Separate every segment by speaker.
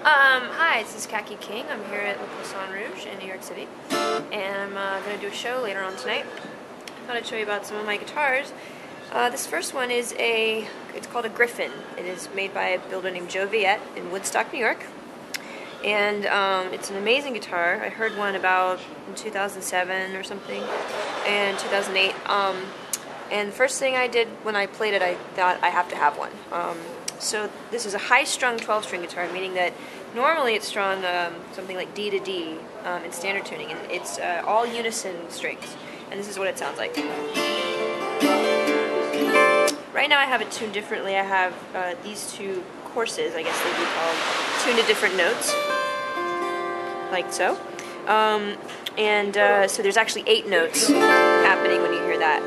Speaker 1: Hi, this is Kaki King. I'm here at Poisson Rouge in New York City, and I'm going to do a show later on tonight. I thought I'd show you about some of my guitars. This first one is it's called a Griffin. It is made by a builder named Joe Viette in Woodstock, New York, and it's an amazing guitar. I heard one about in 2007 or something, and 2008, and the first thing I did when I played it, I thought I have to have one. So this is a high-strung 12-string guitar, meaning that normally it's strung something like D to D in standard tuning, and it's all unison strings. And this is what it sounds like. Right now I have it tuned differently. I have these two courses, I guess they'd be called, tuned to different notes, like so. So there's actually 8 notes happening when you hear that.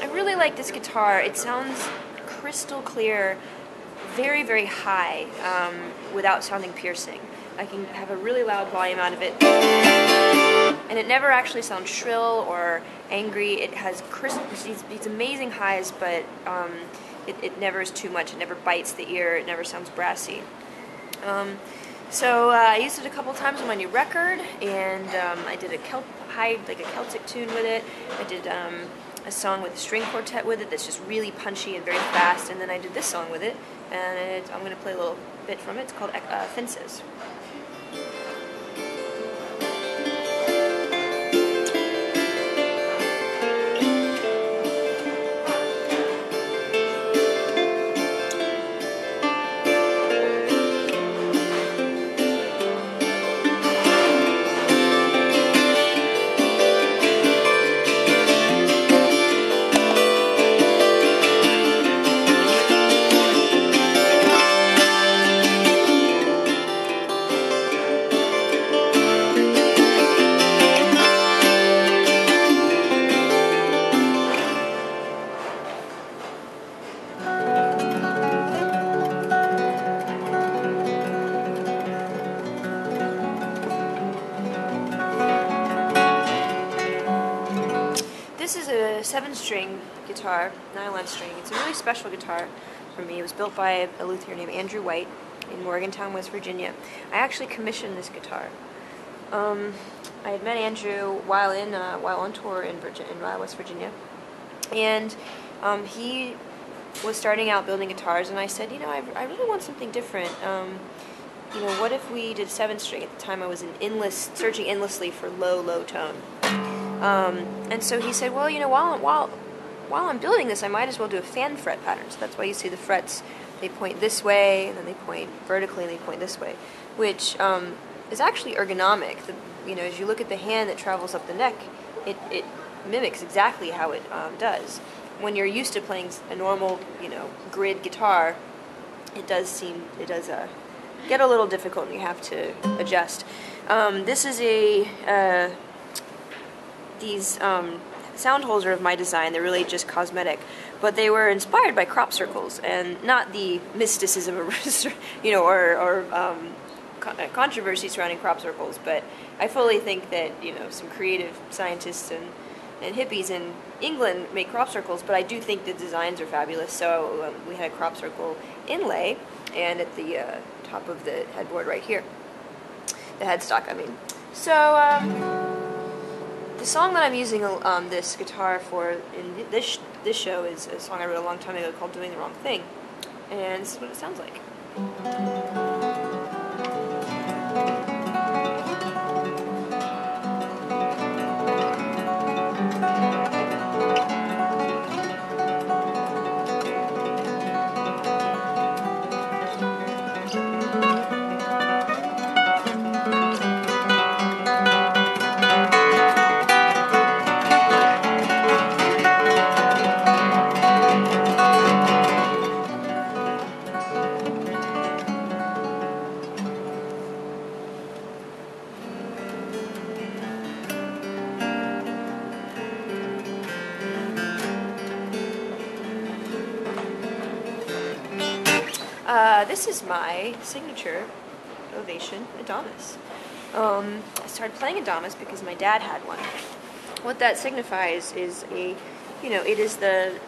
Speaker 1: I really like this guitar. It sounds crystal clear, very, very high, without sounding piercing. I can have a really loud volume out of it, and it never actually sounds shrill or angry. It has these amazing highs, but it never is too much. It never bites the ear. It never sounds brassy. So I used it a couple times on my new record, and I did a Celtic tune with it. I did a song with a string quartet with it that's just really punchy and very fast, and then I did this song with it, and I'm going to play a little bit from it. It's called Fences. This is a 7-string guitar, nylon string. It's a really special guitar for me. It was built by a luthier named Andrew White in Morgantown, West Virginia. I actually commissioned this guitar. I had met Andrew while on tour in West Virginia, and he was starting out building guitars, and I said, I really want something different. What if we did 7-string? At the time, I was searching endlessly for low tone. And so he said, well, while I'm building this, I might as well do a fan fret pattern. So that's why you see the frets, they point this way, and then they point vertically, and they point this way, which is actually ergonomic. As you look at the hand that travels up the neck, it mimics exactly how it does. When you're used to playing a normal, grid guitar, it does get a little difficult, and you have to adjust. This is these sound holes are of my design. They're really just cosmetic, but they were inspired by crop circles, and not the mysticism or controversy surrounding crop circles. But I fully think that some creative scientists and hippies in England make crop circles, but I do think the designs are fabulous. So we had a crop circle inlay, and at the top of the headboard right here, the headstock, I mean. So the song that I'm using this guitar for in this show is a song I wrote a long time ago called "Doing the Wrong Thing," and this is what it sounds like. This is my signature Ovation Adamas. I started playing Adamas because my dad had one. What that signifies is it is the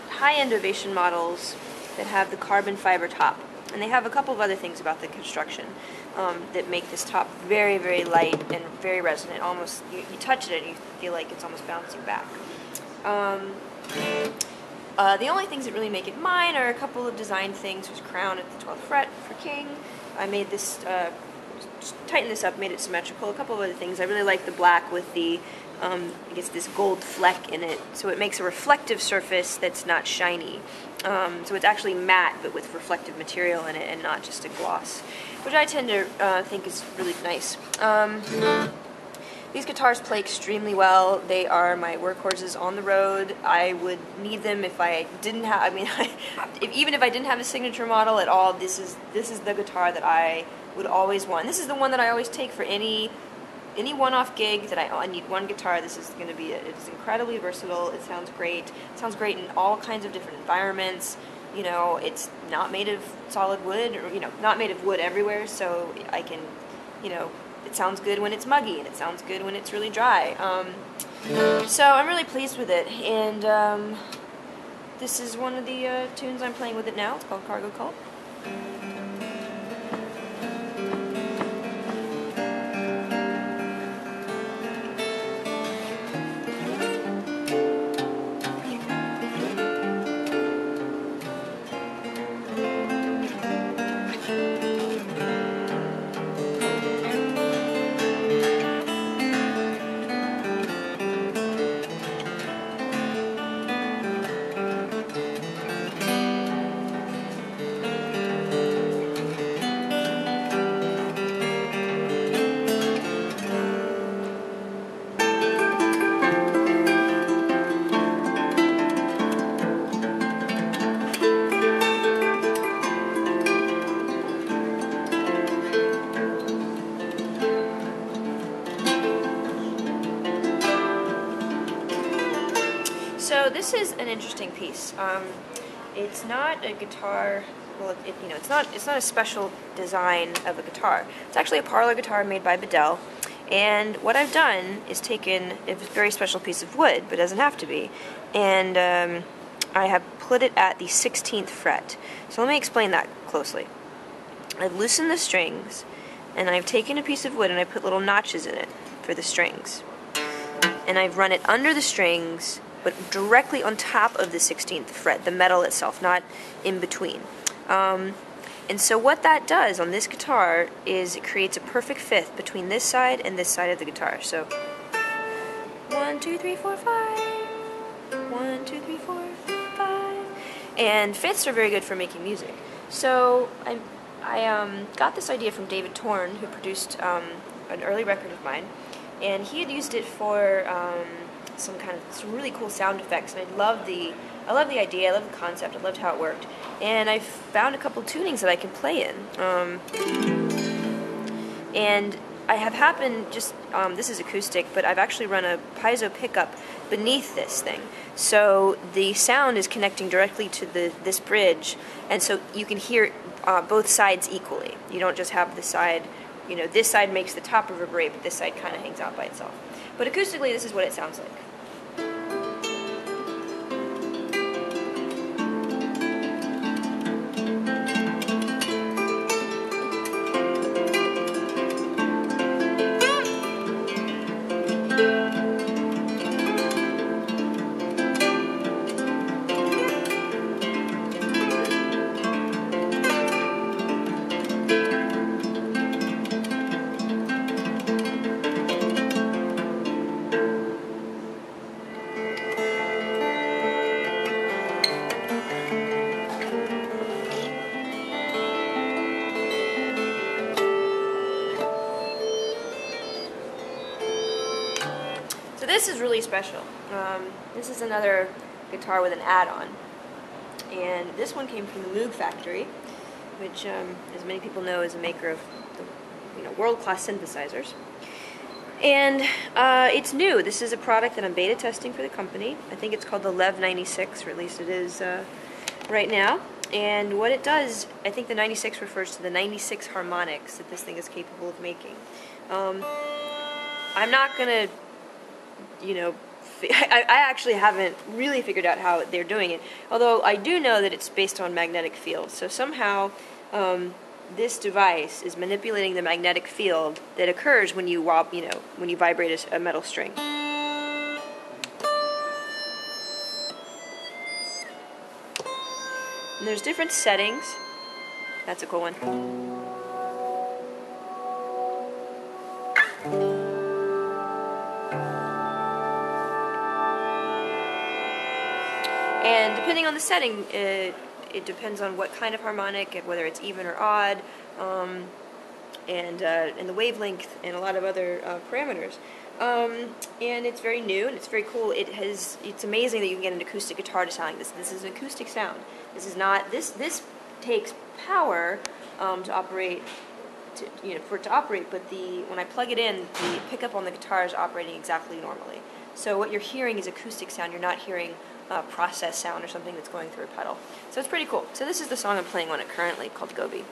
Speaker 1: high-end Ovation models that have the carbon fiber top. And they have a couple of other things about the construction that make this top very, very light and very resonant. Almost, you touch it and you feel like it's almost bouncing back. The only things that really make it mine are a couple of design things. There's a crown at the 12th fret for King. I made this, just tightened this up, made it symmetrical. A couple of other things. I really like the black with the, I guess, this gold fleck in it. So it makes a reflective surface that's not shiny. So it's actually matte, but with reflective material in it and not just a gloss, which I tend to think is really nice. These guitars play extremely well. They are my workhorses on the road. I would need them if I didn't have, I mean, even if I didn't have a signature model at all, this is the guitar that I would always want. This is the one that I always take for any one-off gig that I need one guitar. This is going to be it. It's incredibly versatile. It sounds great. It sounds great in all kinds of different environments. You know, it's not made of solid wood, or, you know, not made of wood everywhere, so I can, you know, it sounds good when it's muggy, and it sounds good when it's really dry. So I'm really pleased with it, and this is one of the tunes I'm playing with it now. It's called Cargo Cult. So this is an interesting piece. It's not a guitar. Well, you know, it's not a special design of a guitar. It's actually a parlor guitar made by Bedell. And what I've done is taken a very special piece of wood, but it doesn't have to be, and I have put it at the 16th fret. So let me explain that closely. I've loosened the strings, and I've taken a piece of wood and I put little notches in it for the strings. And I've run it under the strings, but directly on top of the 16th fret, the metal itself, not in between. And so what that does on this guitar is it creates a perfect fifth between this side and this side of the guitar. So 1, 2, 3, 4, 5. 1, 2, 3, 4, 5. And fifths are very good for making music. So I got this idea from David Torn, who produced an early record of mine, and he had used it for some really cool sound effects, and I love the idea, I love the concept, I loved how it worked, and I found a couple tunings that I can play in, and I have happened this is acoustic, but I've actually run a piezo pickup beneath this thing, so the sound is connecting directly to this bridge, and so you can hear both sides equally. You don't just have the side, you know, this side makes the top reverberate, but this side kind of hangs out by itself. But acoustically, this is what it sounds like. So this is really special. This is another guitar with an add-on, and this one came from the Moog factory, which, as many people know, is a maker of world-class synthesizers. And it's new. This is a product that I'm beta testing for the company. I think it's called the Lev 96, or at least it is right now. And what it does, I think the 96 refers to the 96 harmonics that this thing is capable of making. I'm not going to, I actually haven't really figured out how they're doing it, although I do know that it's based on magnetic fields. So somehow this device is manipulating the magnetic field that occurs when you when you vibrate a metal string. And there's different settings. That's a cool one. And depending on the setting, it depends on what kind of harmonic, whether it's even or odd, and the wavelength, and a lot of other parameters. And it's very new, and it's very cool. It's amazing that you can get an acoustic guitar to sound like this. This is an acoustic sound. This is not, this takes power to operate, for it to operate, but when I plug it in, the pickup on the guitar is operating exactly normally. So what you're hearing is acoustic sound. You're not hearing process sound or something that's going through a pedal. So it's pretty cool. So this is the song I'm playing on it currently, called Gobi.